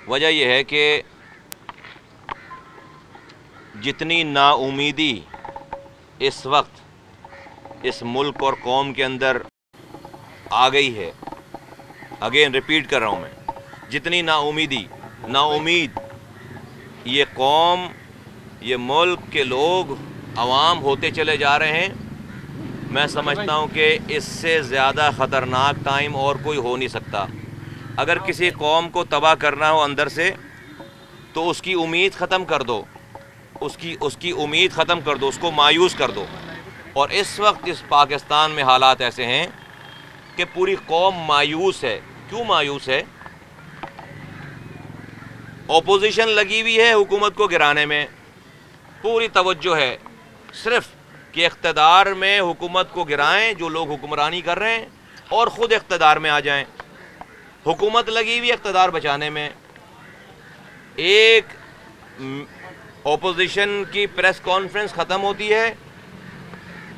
वजह यह है कि जितनी नाउमीदी इस वक्त इस मुल्क और कौम के अंदर आ गई है, अगेन रिपीट कर रहा हूँ मैं, जितनी नाउमीद ये कौम, ये मुल्क के लोग, अवाम होते चले जा रहे हैं, मैं समझता हूँ कि इससे ज़्यादा ख़तरनाक टाइम और कोई हो नहीं सकता। अगर किसी कौम को तबाह करना हो अंदर से तो उसकी उम्मीद ख़त्म कर दो, उसकी उम्मीद ख़त्म कर दो, उसको मायूस कर दो। और इस वक्त इस पाकिस्तान में हालात ऐसे हैं कि पूरी कौम मायूस है। क्यों मायूस है? ओपोजिशन लगी हुई है हुकूमत को गिराने में, पूरी तवज्जो है सिर्फ कि इक़्तिदार में हुकूमत को गिराएं जो लोग हुक्मरानी कर रहे हैं और ख़ुद इक़्तिदार में आ जाएं। हुकूमत लगी हुई इक़्तिदार बचाने में। एक ओपोजिशन की प्रेस कॉन्फ्रेंस ख़त्म होती है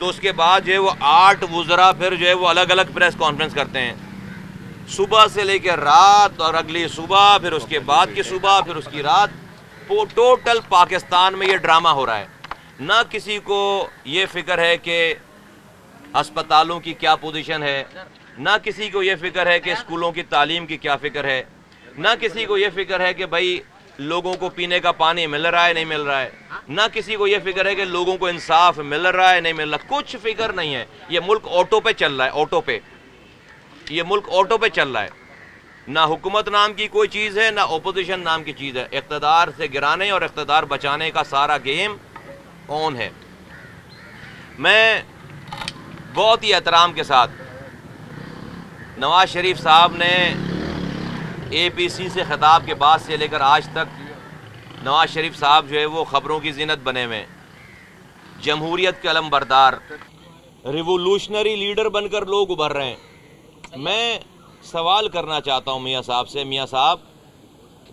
तो उसके बाद जो है वो 8 वज़रा फिर जो है वो अलग अलग प्रेस कॉन्फ्रेंस करते हैं, सुबह से लेकर रात, और अगली सुबह, फिर उसके बाद की सुबह, फिर उसकी रात। वो टोटल पाकिस्तान में ये ड्रामा हो रहा है। ना किसी को ये फ़िक्र है कि अस्पतालों की क्या पोजीशन है, ना किसी को ये फ़िक्र है कि स्कूलों की तालीम की क्या फ़िक्र है, ना किसी को ये फ़िक्र है कि भाई लोगों को पीने का पानी मिल रहा है नहीं मिल रहा है, ना किसी को ये फ़िक्र है कि लोगों को इंसाफ मिल रहा है नहीं मिल रहा। कुछ फ़िक्र नहीं है। ये मुल्क ऑटो पे चल रहा है, ऑटो पे। ये मुल्क ऑटो पे चल रहा है। ना हुकूमत नाम की कोई चीज़ है, ना ओपोजिशन नाम की चीज़ है। इक़्तिदार से गिराने और इक़्तिदार बचाने का सारा गेम ऑन है। मैं बहुत ही एहतराम के साथ नवाज़ शरीफ साहब ने APC से ख़िताब के बाद से लेकर आज तक नवाज़ शरीफ साहब जो है वो ख़बरों की ज़ीनत बने हुए, जमहूरियत के अलमबरदार, रिवोल्यूशनरी लीडर बनकर लोग उभर रहे हैं। मैं सवाल करना चाहता हूँ मियाँ साहब से, मियाँ साहब,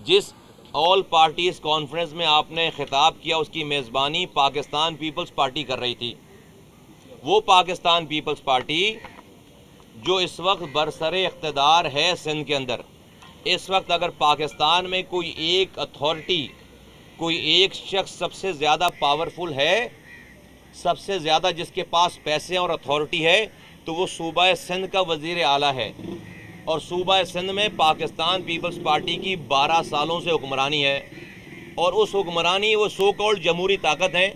जिस ऑल पार्टीज़ कॉन्फ्रेंस में आपने ख़िताब किया उसकी मेज़बानी पाकिस्तान पीपल्स पार्टी कर रही थी। वो पाकिस्तान पीपल्स पार्टी जो इस वक्त बरसरे इक़्तिदार है सिंध के अंदर, इस वक्त अगर पाकिस्तान में कोई एक अथॉरिटी, कोई एक शख्स सबसे ज़्यादा पावरफुल है, सबसे ज़्यादा जिसके पास पैसे और अथॉरिटी है, तो वो सूबा सिंध का वज़ीर आला है। और सूबा सिंध में पाकिस्तान पीपल्स पार्टी की 12 सालों से हुक्मरानी है, और उस हुक्मरानी वो सो कॉल्ड जमहूरी ताकत है।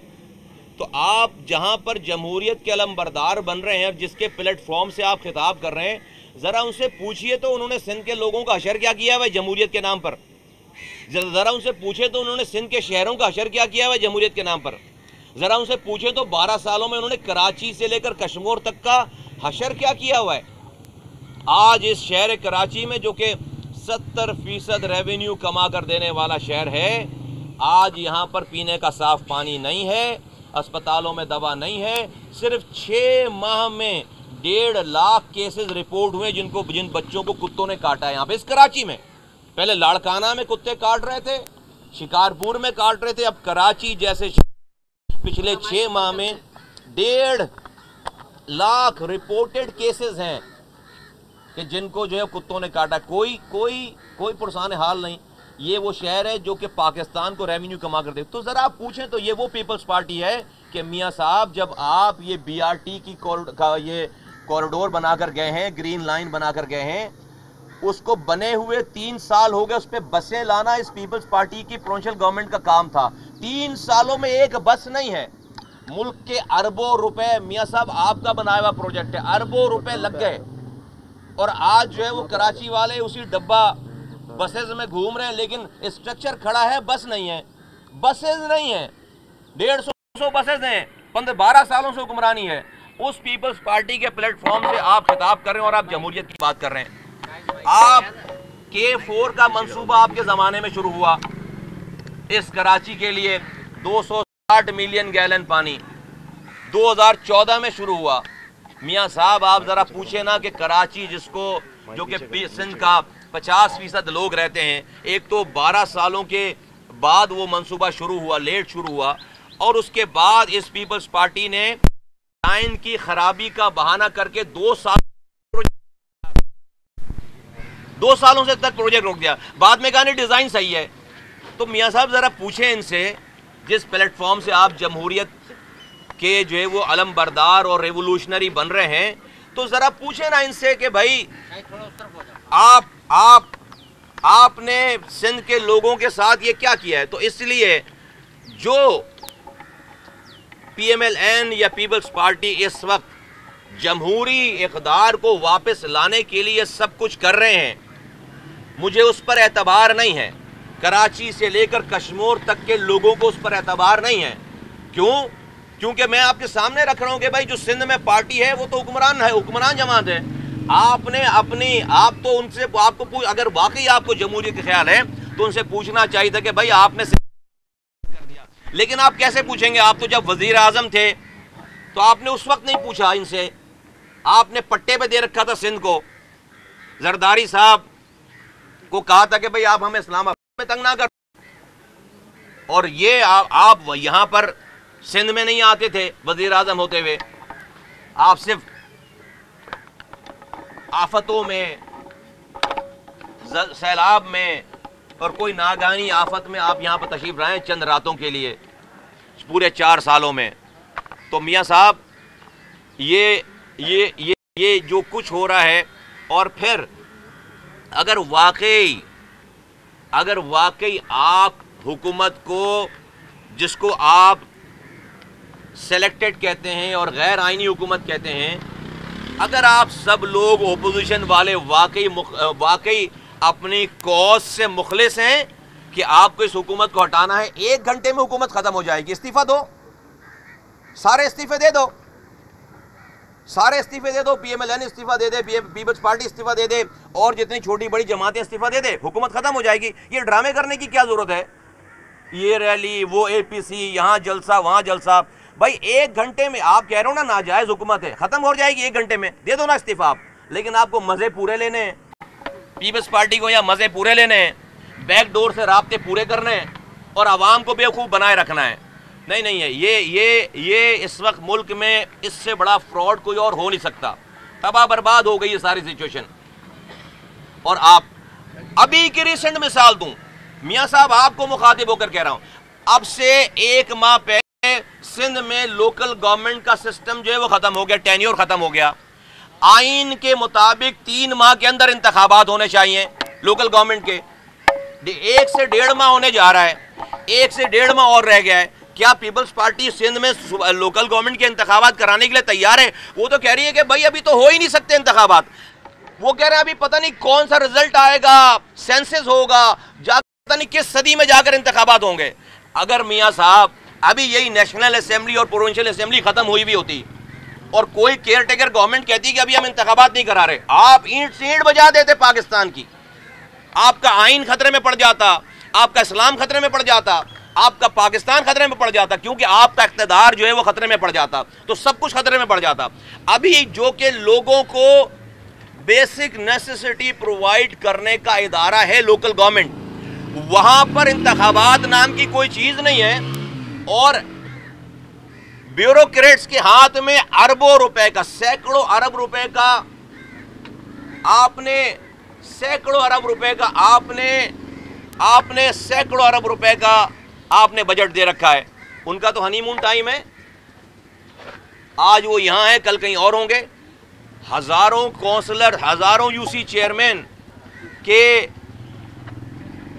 तो आप जहाँ पर जमहूरियत के अलमबरदार बन रहे हैं और जिसके प्लेटफॉर्म से आप खिताब कर रहे हैं, ज़रा उनसे पूछिए तो उन्होंने सिंध के लोगों का हशर क्या किया है जमहूरियत के नाम पर। ज़रा उनसे पूछे तो उन्होंने सिंध के शहरों का हशर क्या किया है जमहूरियत के नाम पर। ज़रा उनसे पूछे तो 12 सालों में उन्होंने कराची से लेकर कश्मीर तक का हशर क्या किया हुआ है। आज इस शहर कराची में जो कि 70% रेवेन्यू कमा कर देने वाला शहर है, आज यहाँ पर पीने का साफ पानी नहीं है, अस्पतालों में दवा नहीं है। सिर्फ 6 माह में 1.5 लाख केसेस रिपोर्ट हुए जिन बच्चों को कुत्तों ने काटा है यहाँ पे इस कराची में। पहले लाड़काना में कुत्ते काट रहे थे, शिकारपुर में काट रहे थे, अब कराची जैसे पिछले 6 माह में 1.5 लाख रिपोर्टेड केसेस हैं कि जिनको जो है कुत्तों ने काटा। कोई पुरसान हाल नहीं। ये वो शहर है जो कि पाकिस्तान को रेवेन्यू कमा कर दे। तो ज़रा आप पूछें तो ये वो पीपल्स पार्टी है कि मियाँ साहब, जब आप ये BRT की ये कॉरिडोर बनाकर गए हैं, ग्रीन लाइन बनाकर गए हैं, उसको बने हुए 3 साल हो गए, उस पर बसें लाना इस पीपल्स पार्टी की प्रोविंशियल गवर्नमेंट का काम था। 3 सालों में एक बस नहीं है। मुल्क के अरबों रुपए, मियाँ साहब आपका बनाया हुआ प्रोजेक्ट है, अरबों रुपए लग गए, और आज जो है वो कराची वाले उसी डब्बा बसेज में घूम रहे हैं, लेकिन स्ट्रक्चर खड़ा है, बस नहीं है, बसेज नहीं है। 150 बसेज हैं, 12 सालों से हुक्मरानी है। उस पीपल्स पार्टी के प्लेटफॉर्म से आप खिताब कर रहे हैं और आप जमहूरियत की बात कर रहे हैं। आप K4 का मंसूबा आपके ज़माने में शुरू हुआ इस कराची के लिए, 260 मिलियन गैलन पानी 2014 में शुरू हुआ। मियाँ साहब, आप ज़रा पूछे ना कि कराची जिसको जो कि सिंध का 50% लोग रहते हैं, एक तो 12 सालों के बाद वो मंसूबा शुरू हुआ, लेट शुरू हुआ, और उसके बाद इस पीपल्स पार्टी ने लाइन की खराबी का बहाना करके 2 साल 2 سالوں سے تک پروجیکٹ روک دیا، بعد میں کہا نہیں ڈیزائن صحیح ہے۔ تو میاں صاحب ذرا پوچھیں ان سے، جس پلیٹ فارم سے آپ جمہوریت کے جو ہے وہ علم بردار اور ریولوشنری بن رہے ہیں، تو ذرا پوچھیں نا ان سے کہ بھائی آپ نے سندھ کے لوگوں کے ساتھ یہ کیا کیا ہے۔ تو اس لیے جو پی ایم ایل این یا پیپلز پارٹی اس وقت جمہوری اقدار کو واپس لانے کے لیے سب کچھ کر رہے ہیں، مجھے اس پر اعتبار نہیں ہے۔ کراچی سے لے کر کشمیر تک کے لوگوں کو اس پر اعتبار نہیں ہے۔ کیوں؟ کیونکہ میں آپ کے سامنے رکھ رہا ہوں کہ بھائی جو سندھ میں پارٹی ہے وہ تو حکمران ہے، حکمران جماعت ہے۔ آپ نے آپ تو ان سے آپ کو اگر واقعی آپ کو جمہوریت کا خیال ہے تو ان سے پوچھنا چاہیے تھا کہ بھائی آپ نے کر دیا، لیکن آپ کیسے پوچھیں گے؟ آپ تو جب وزیر اعظم تھے تو آپ نے اس وقت نہیں پوچھا ان سے، آپ نے پٹے پہ دے رکھا تھا سندھ کو۔ زرداری صاحب کو کہا تھا کہ بھئی آپ ہمیں اسلام آباد میں تنگ نہ کر، اور یہ آپ یہاں پر سندھ میں نہیں آتے تھے وزیر اعظم ہوتے ہوئے، آپ صرف آفتوں میں، سیلاب میں اور کوئی ناگہانی آفت میں آپ یہاں پر تشریف لائیں چند راتوں کے لیے پورے 4 سالوں میں۔ تو میاں صاحب یہ جو کچھ ہو رہا ہے، اور پھر اگر واقعی آپ حکومت کو، جس کو آپ سلیکٹڈ کہتے ہیں اور غیر آئینی حکومت کہتے ہیں، اگر آپ سب لوگ اپوزیشن والے واقعی اپنی کاز سے مخلص ہیں کہ آپ کو اس حکومت کو ہٹانا ہے، 1 گھنٹے میں حکومت ختم ہو جائے گی۔ استعفیٰ دو، سارے استعفے دے دو، سارے استعفے دے دو، پی ایم ایل این استعفیٰ دے دے، پیپلز پارٹی استعفیٰ دے دے، اور جتنی چھوٹی بڑی جماعتیں استعفیٰ دے دے، حکومت ختم ہو جائے گی۔ یہ ڈرامے کرنے کی کیا ضرورت ہے؟ یہ ریلی، وہ اے پی سی، یہاں جلسہ وہاں جلسہ۔ بھائی 1 گھنٹے میں آپ کہہ رہے ہو نا ناجائز حکومت ہے، ختم ہو جائے گی 1 گھنٹے میں، دے دو نا استعفیٰ آپ۔ لیکن آپ کو مزے پورے لینے ہیں، پیپلز پارٹی کو یا مزے پورے لینے ہیں، بیک ڈور سے رابطے پورے کرنے ہیں اور عوام کو بیوقوف بنائے رکھنا ہے۔ نہیں ہے، یہ اس وقت ملک میں اس سے بڑا فراڈ کوئی اور ہو نہیں سکتا۔ تباہ برباد ہو گئی یہ ساری سچویشن۔ اور آپ ابھی کی ریسنٹ مثال دوں، میاں صاحب آپ کو مخاطب ہو کر کہہ رہا ہوں، اب سے 1 ماہ پہلے سندھ میں لوکل گورنمنٹ کا سسٹم جو ہے وہ ختم ہو گیا، ٹینیور ختم ہو گیا۔ آئین کے مطابق 3 ماہ کے اندر انتخابات ہونے چاہیے لوکل گورنمنٹ کے، 1 سے 1.5 ماہ ہونے جا رہا ہے، 1 سے 1.5 ماہ اور رہ گیا ہے۔ کیا پیپلز پارٹی سندھ میں لوکل گورنمنٹ کے انتخابات کرانے کے لیے تیار ہے؟ وہ تو کہہ رہی ہے کہ بھائی ابھی تو ہو ہی نہیں سکتے انتخابات۔ وہ کہہ رہے ہیں ابھی پتہ نہیں کون سا رزلٹ آئے گا، سینسس ہوگا، پتہ نہیں کس صدی میں جا کر انتخابات ہوں گے۔ اگر میاں صاحب ابھی یہی نیشنل اسمبلی اور پروونشل اسمبلی ختم ہوئی بھی ہوتی اور کوئی کیئر ٹیکر گورنمنٹ کہتی کہ ابھی ہم انتخابات نہیں کرا رہے، آپ اینٹ سے اینٹ بجا دیتے پاکستان کی، آپ کا آئین خطرے میں پڑ جاتا، آپ کا اسلام خطرے میں پڑ جاتا، آپ کا پاکستان خطرے میں پڑ جاتا، کیونکہ آپ کا اقتدار جو ہے وہ خطرے میں پڑ جاتا، تو سب کچھ خطرے میں پڑ جاتا۔ ابھی جو کہ لوگوں کو بیسک نیسیسٹی پرووائڈ کرنے کا ادارہ ہے لوکل گورنمنٹ، وہاں پر انتخابات نام کی کوئی چیز نہیں ہے، اور بیوروکریٹس کے ہاتھ میں اربوں روپے کا، سینکڑوں ارب روپے کا آپ نے سینکڑوں ارب روپے کا آپ نے بجٹ دے رکھا ہے۔ ان کا تو ہنی مون ٹائم ہے، آج وہ یہاں ہے، کل کہیں اور ہوں گے۔ ہزاروں کونسلر، ہزاروں یو سی چیئرمین کے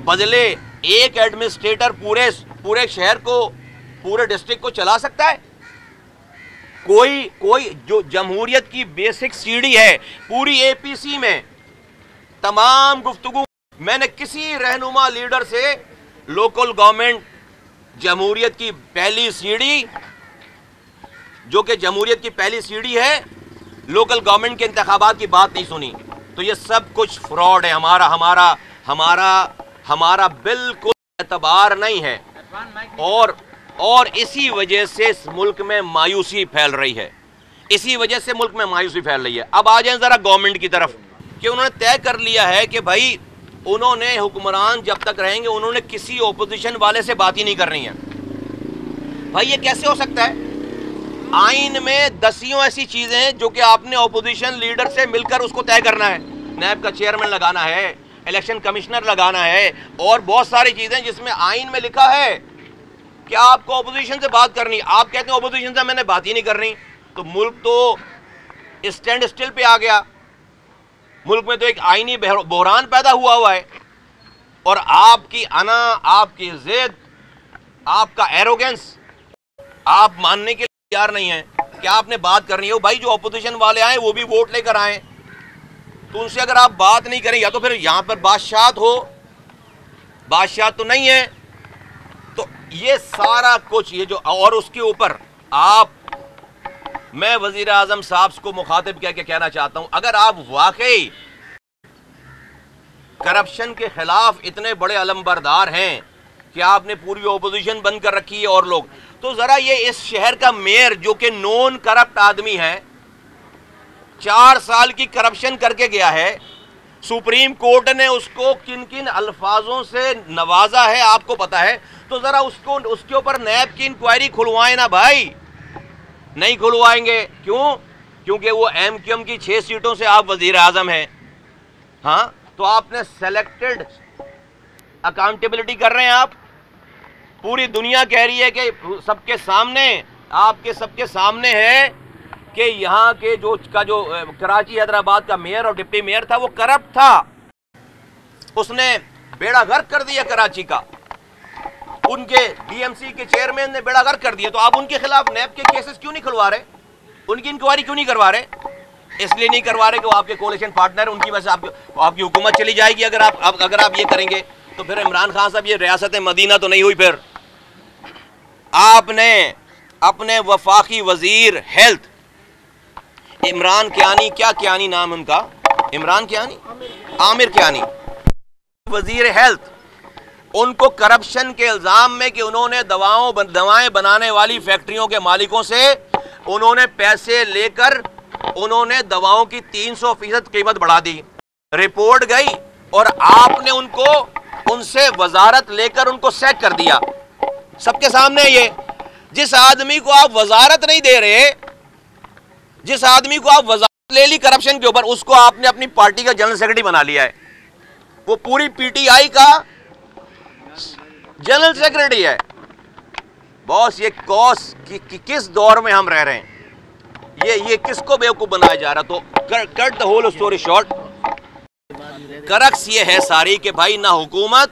بدلے ایک ایڈمنسٹریٹر پورے شہر کو، پورے ڈسٹرکٹ کو چلا سکتا ہے؟ کوئی جو جمہوریت کی بیسک سیڑھی ہے پوری اے پی سی میں، تمام گفتگو میں نے کسی رہنما لیڈر سے لوکل گورنمنٹ جمہوریت کی پہلی سیڑھی، جو کہ جمہوریت کی پہلی سیڑھی ہے، لوکل گورنمنٹ کے انتخابات کی بات نہیں سنی۔ تو یہ سب کچھ فراڈ ہے، ہمارا بالکل اعتبار نہیں ہے، اور اسی وجہ سے اس ملک میں مایوسی پھیل رہی ہے، اب آ جائیں ذرا گورنمنٹ کی طرف، کہ انہوں نے طے کر لیا ہے کہ بھائی انہوں نے حکمران جب تک رہیں گے انہوں نے کسی اپوزیشن والے سے بات ہی نہیں کرنی ہے۔ بھائی یہ کیسے ہو سکتا ہے؟ آئین میں 10 ایسی چیزیں ہیں جو کہ آپ نے اپوزیشن لیڈر سے مل کر اس کو طے کرنا ہے۔ نیب کا چیئرمین لگانا ہے، الیکشن کمشنر لگانا ہے، اور بہت ساری چیزیں جس میں آئین میں لکھا ہے کہ آپ کو اپوزیشن سے بات کرنی. آپ کہتے ہیں اپوزیشن سے میں نے بات ہی نہیں کرنی. تو ملک تو اسٹینڈ اسٹل پہ آ گیا. ملک میں تو ایک آئینی بحران پیدا ہوا ہے، اور آپ کی انا، آپ کی ضد، آپ کا ایروگنس آپ ماننے کے لیے تیار نہیں ہیں کہ آپ نے بات کرنی ہے. بھائی جو اپوزیشن والے آئیں وہ بھی ووٹ لے کر آئیں، تو ان سے اگر آپ بات نہیں کریں، یا تو پھر یہاں پر بادشاہت ہو، بادشاہت تو نہیں ہے. تو یہ سارا کچھ یہ جو، اور اس کے اوپر آپ، میں وزیر اعظم صاحب کو مخاطب کیا کہ کہنا چاہتا ہوں، اگر آپ واقعی کرپشن کے خلاف اتنے بڑے علمبردار ہیں کہ آپ نے پوری اپوزیشن بند کر رکھی ہے اور لوگ، تو ذرا یہ اس شہر کا میئر جو کہ نون کرپٹ آدمی ہے، 4 سال کی کرپشن کر کے گیا ہے، سپریم کورٹ نے اس کو کن کن الفاظوں سے نوازا ہے آپ کو پتا ہے. تو ذرا اس کے اوپر نیب کی انکوائری کھلوائیں نا بھائی. نہیں کھلوائیں گے. کیوں؟ کیونکہ وہ ایم کیو ایم کی 6 سیٹوں سے آپ وزیر اعظم ہیں. ہاں تو آپ نے سلیکٹڈ اکاؤنٹیبلٹی کر رہے ہیں. آپ پوری دنیا کہہ رہی ہے کہ سب کے سامنے، آپ کے سب کے سامنے ہے کہ یہاں کے جو کراچی حیدرآباد کا میئر اور ڈپٹی میئر تھا وہ کرپٹ تھا. اس نے بیڑا غرق کر دیا کراچی کا. ان کے ڈی ایم سی کے چیئرمین نے بیڑا غرق کر دیا. تو آپ ان کے خلاف نیب کے کیسز کیوں نہیں کھلوا رہے؟ ان کی انکوائری کیوں نہیں کروا رہے؟ اس لیے نہیں کروا رہے کہ وہ آپ کے کولیشن پارٹنر، ان کی وجہ سے آپ کی حکومت چلی جائے گی اگر آپ یہ کریں گے. تو پھر عمران خان صاحب یہ ریاست مدینہ تو نہیں ہوئی. پھر آپ نے اپنے وفاقی وزیر ہیلتھ عمران کیانی، کیا کیانی نام ان کا، عمران کیانی، عامر کیانی، وزیر ہیلتھ، ان کو کرپشن کے الزام میں کہ انہوں نے دوائیں بنانے والی فیکٹریوں کے مالکوں سے انہوں نے پیسے لے کر انہوں نے دواؤں کی 300% قیمت بڑھا دی. رپورٹ گئی اور آپ نے ان سے وزارت لے کر ان کو سیک کر دیا. سب کے سامنے یہ جس آدمی کو آپ وزارت نہیں دے رہے، جس آدمی کو آپ وزارت لے لی کرپشن کے اوپر، اس کو آپ نے اپنی پارٹی کا جنرل سیکرٹری بنا لیا ہے. وہ پوری پی ٹی آئی کا جنرل سیکرٹری ہے. باس یہ کس دور میں ہم رہ رہے ہیں؟ یہ کس کو بیوقوف بنایا جا رہا؟ تو cut the whole story short, crux یہ ہے ساری کہ بھائی نہ حکومت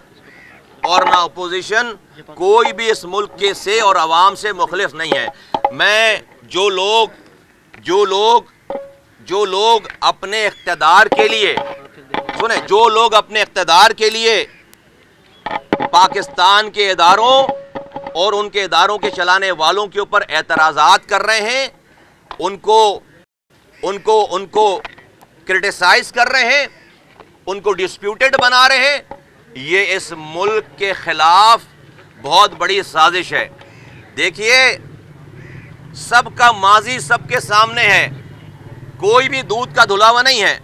اور نہ اپوزیشن، کوئی بھی اس ملک کے سے اور عوام سے مخلص نہیں ہے. میں جو لوگ اپنے اقتدار کے لیے سنیں، جو لوگ اپنے اقتدار کے لیے پاکستان کے اداروں اور ان کے اداروں کے چلانے والوں کے اوپر اعتراضات کر رہے ہیں، ان کو کرٹیسائز کر رہے ہیں، ان کو ڈسپیوٹڈ بنا رہے ہیں، یہ اس ملک کے خلاف بہت بڑی سازش ہے. دیکھیے سب کا ماضی سب کے سامنے ہے، کوئی بھی دودھ کا دھلاوا نہیں ہے.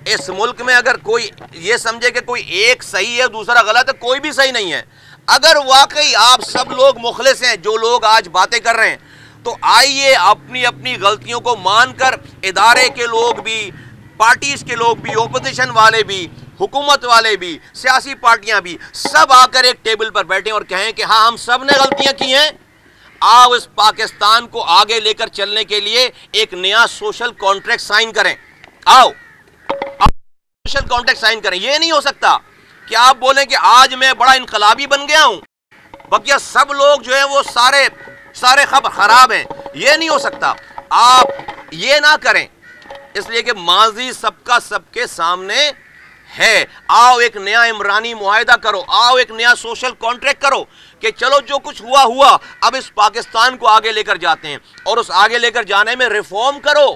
اس ملک میں اگر کوئی یہ سمجھے کہ کوئی ایک صحیح ہے دوسرا غلط ہے، کوئی بھی صحیح نہیں ہے. اگر واقعی آپ سب لوگ مخلص ہیں، جو لوگ آج باتیں کر رہے ہیں، تو آئیے اپنی غلطیوں کو مان کر ادارے کے لوگ بھی، پارٹیز کے لوگ بھی، اپوزیشن والے بھی، حکومت والے بھی، سیاسی پارٹیاں بھی، سب آ کر ایک ٹیبل پر بیٹھیں اور کہیں کہ ہاں ہم سب نے غلطیاں کی ہیں. آؤ اس پاکستان کو آگے لے کر چلنے کے لیے ایک نیا سوشل کانٹریکٹ سائن کریں. آؤ سوشل کانٹریکٹ سائن کریں. یہ نہیں ہو سکتا کہ آپ بولیں کہ آج میں بڑا انقلابی بن گیا ہوں، بقیہ سب لوگ جو ہیں وہ سارے خراب ہیں. یہ نہیں ہو سکتا. آپ یہ نہ کریں، اس لیے کہ ماضی سب کا سب کے سامنے ہے. آؤ ایک نیا عمرانی معاہدہ کرو، آؤ ایک نیا سوشل کانٹریکٹ کرو کہ چلو جو کچھ ہوا، اب اس پاکستان کو آگے لے کر جاتے ہیں. اور اس آگے لے کر جانے میں ریفارم کرو،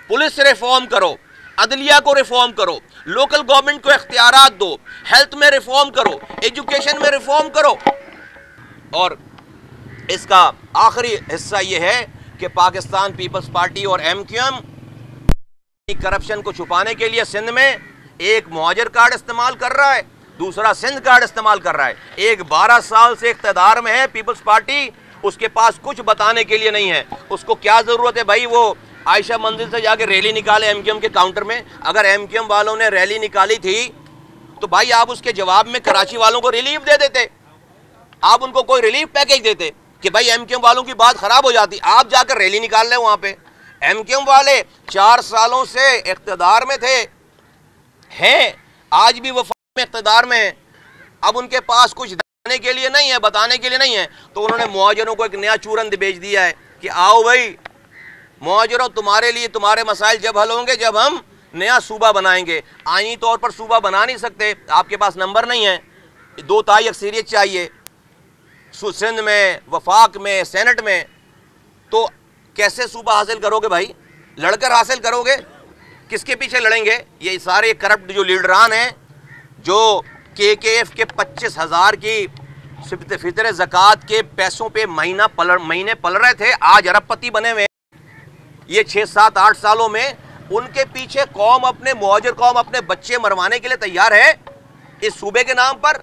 پولیس ریفارم کرو، عدلیہ کو ریفارم کرو، لوکل گورنمنٹ کو اختیارات دو، ہیلتھ میں ریفارم کرو، ایجوکیشن میں ریفارم کرو. اور اس کا آخری حصہ یہ ہے کہ پاکستان پیپلز پارٹی اور ایم کیو ایم کرپشن کو چھپانے کے لیے سندھ میں ایک مہاجر کارڈ استعمال کر رہا ہے، دوسرا سندھ کارڈ استعمال کر رہا ہے. ایک 12 سال سے اقتدار میں ہے پیپلز پارٹی، اس کے پاس کچھ بتانے کے لیے نہیں ہے. اس کو کیا ضرورت ہے بھائی وہ आयशा मंजिल से जाके रैली निकाले MQM के काउंटर में। अगर MQM वालों ने रैली निकाली थी तो भाई आप उसके जवाब में कराची वालों को रिलीफ दे देते, आप उनको कोई रिलीफ पैकेज देते कि भाई MQM वालों की बात खराब हो जाती। आप जाकर रैली निकाल लें वहां पे। MQM वाले 4 सालों से इख्तिदार में थे, हैं, आज भी वफाक में इख्तिदार में है। अब उनके पास कुछ देने के लिए नहीं है, बताने के लिए नहीं है, तो उन्होंने मुहाजिरों को एक नया चूरन बेच दिया है कि आओ भाई मुहाजिरों, तुम्हारे लिए तुम्हारे मसाइल जब हल होंगे जब हम नया सूबा बनाएंगे। आईनी तौर पर सूबा बना नहीं सकते, आपके पास नंबर नहीं है, 2 तिहाई अक्सरियत चाहिए सिंध में, वफाक में, सेनेट में, तो कैसे सूबा हासिल करोगे भाई? लड़कर हासिल करोगे, किसके पीछे लड़ेंगे? ये सारे करप्ट जो लीडरान हैं जो KKF के 25,000 की फितर ज़कात के पैसों पे महीने पल रहे थे, आज अरबपति बने हुए। ये 6, 7, 8 सालों में उनके पीछे कौम अपने मुहाजिर कौम अपने बच्चे मरवाने के लिए तैयार है इस सूबे के नाम पर।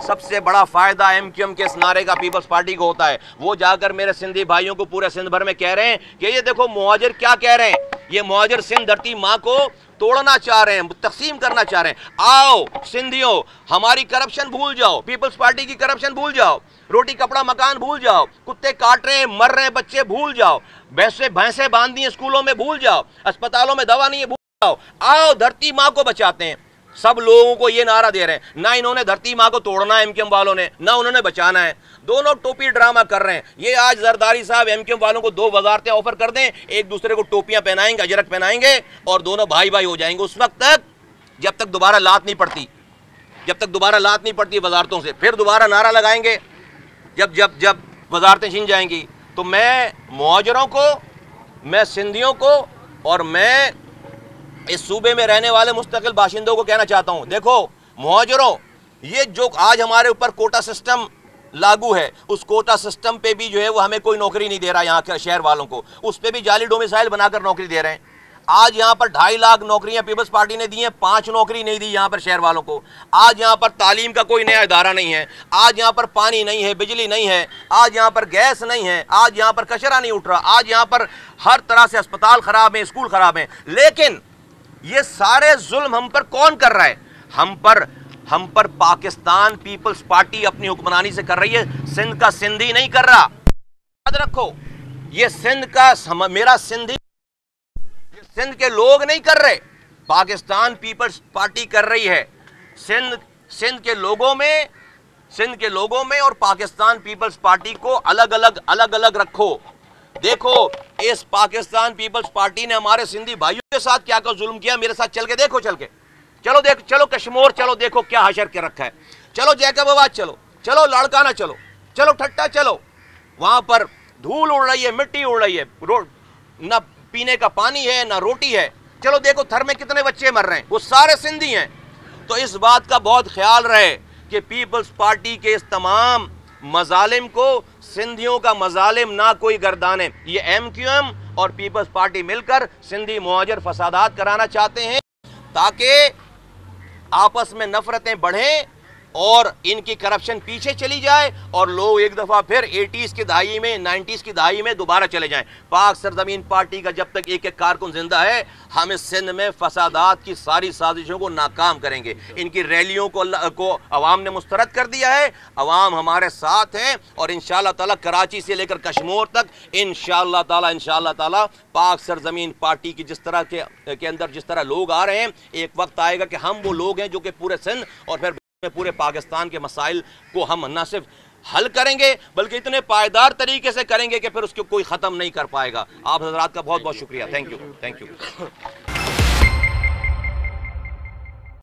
सबसे बड़ा फायदा MQM के इस नारे का पीपल्स पार्टी को होता है। वो जाकर मेरे सिंधी भाइयों को पूरे सिंध भर में कह रहे हैं कि ये देखो मुहाजिर क्या कह रहे हैं, ये मुहाजिर सिंध धरती माँ को तोड़ना चाह रहे हैं, तकसीम करना चाह रहे हैं। आओ सिंधियों, हमारी करप्शन भूल जाओ, पीपल्स पार्टी की करप्शन भूल जाओ, रोटी कपड़ा मकान भूल जाओ, कुत्ते काट रहे हैं मर रहे हैं बच्चे भूल जाओ, भैंसे बांध दी स्कूलों में भूल जाओ, अस्पतालों में दवा नहीं है भूल जाओ, आओ धरती माँ को बचाते हैं। सब लोगों को ये नारा दे रहे हैं, ना इन्होंने धरती माँ को तोड़ना है MQM वालों ने, ना उन्होंने बचाना है। दोनों टोपी ड्रामा कर रहे हैं। ये आज जरदारी साहब MQM वालों को 2 वजारतें ऑफर कर दें, एक दूसरे को टोपियां पहनाएंगे, अजरक पहनाएंगे और दोनों भाई भाई हो जाएंगे। उस वक्त तक जब तक दोबारा लात नहीं पड़ती वजारतों से, फिर दोबारा नारा लगाएंगे जब वजारतें छिन जाएंगी। तो मैं मुहाजिरों को, मैं सिंधियों को और मैं इस सूबे में रहने वाले मुस्तकिल बाशिंदों को कहना चाहता हूं, देखो मुहाजिरों, ये जो आज हमारे ऊपर कोटा सिस्टम लागू है, उस कोटा सिस्टम पे भी जो है वो हमें कोई नौकरी नहीं दे रहा, यहाँ के शहर वालों को उस पे भी जाली डोमिसाइल बनाकर नौकरी दे रहे हैं। आज यहाँ पर 2.5 लाख नौकरियां पीपल्स पार्टी ने दी हैं, 5 नौकरी नहीं दी यहाँ पर शहर वालों को। आज यहाँ पर तालीम का कोई नया इदारा नहीं है, आज यहाँ पर पानी नहीं है, बिजली नहीं है, आज यहाँ पर गैस नहीं है, आज यहाँ पर कचरा नहीं उठ रहा, आज यहाँ पर हर तरह से अस्पताल खराब है, स्कूल खराब है। लेकिन ये सारे जुल्म हम पर कौन कर रहा है? हम पर पाकिस्तान पीपल्स पार्टी अपनी हुक्मरानी से कर रही है, सिंध का सिंधी नहीं कर रहा। याद रखो, ये सिंध का मेरा सिंधी, सिंध के लोग नहीं कर रहे, पाकिस्तान पीपल्स पार्टी कर रही है। सिंध के लोगों में और पाकिस्तान पीपल्स पार्टी को अलग अलग रखो। देखो इस पाकिस्तान पीपल्स पार्टी ने हमारे सिंधी भाइयों के साथ क्या जुल्म किया, मेरे साथ चल के देखो, चलो कश्मीर चलो, देखो क्या हशर के रखा है। चलो जैकबाबाद चलो लाड़काना चलो ठट्टा चलो, वहां पर धूल उड़ रही है, मिट्टी उड़ रही है, ना पीने का पानी है ना रोटी है। चलो देखो थर में कितने बच्चे मर रहे हैं, वो सारे सिंधी हैं। तो इस बात का बहुत ख्याल रहे कि पीपल्स पार्टी के इस तमाम मजालिम को सिंधियों का मजालिम ना कोई गर्दाने। ये MQM और पीपल्स पार्टी मिलकर सिंधी मुहाजिर फसादात कराना चाहते हैं ताकि आपस में नफरतें बढ़ें और इनकी करप्शन पीछे चली जाए और लोग एक दफ़ा फिर 80s की दहाई में, 90s की दहाई में दोबारा चले जाएं। पाक सरजमीन पार्टी का जब तक एक कारकुन जिंदा है, हम इस सिंध में फसादात की सारी साजिशों को नाकाम करेंगे। इनकी रैलियों को अवाम ने मुस्तरद कर दिया है, अवाम हमारे साथ हैं और इंशाअल्लाह ताला कराची से लेकर कश्मीर तक इंशाअल्लाह ताला पाक सरजमीन पार्टी की जिस तरह के अंदर जिस तरह लोग आ रहे हैं, एक वक्त आएगा कि हम वो लोग हैं जो कि पूरे सिंध और फिर पूरे पाकिस्तान के मसाइल को हम न सिर्फ हल करेंगे बल्कि इतने पायदार तरीके से करेंगे कि फिर उसको कोई ख़त्म नहीं कर पाएगा। आप हजरात का बहुत बहुत शुक्रिया। Thank you.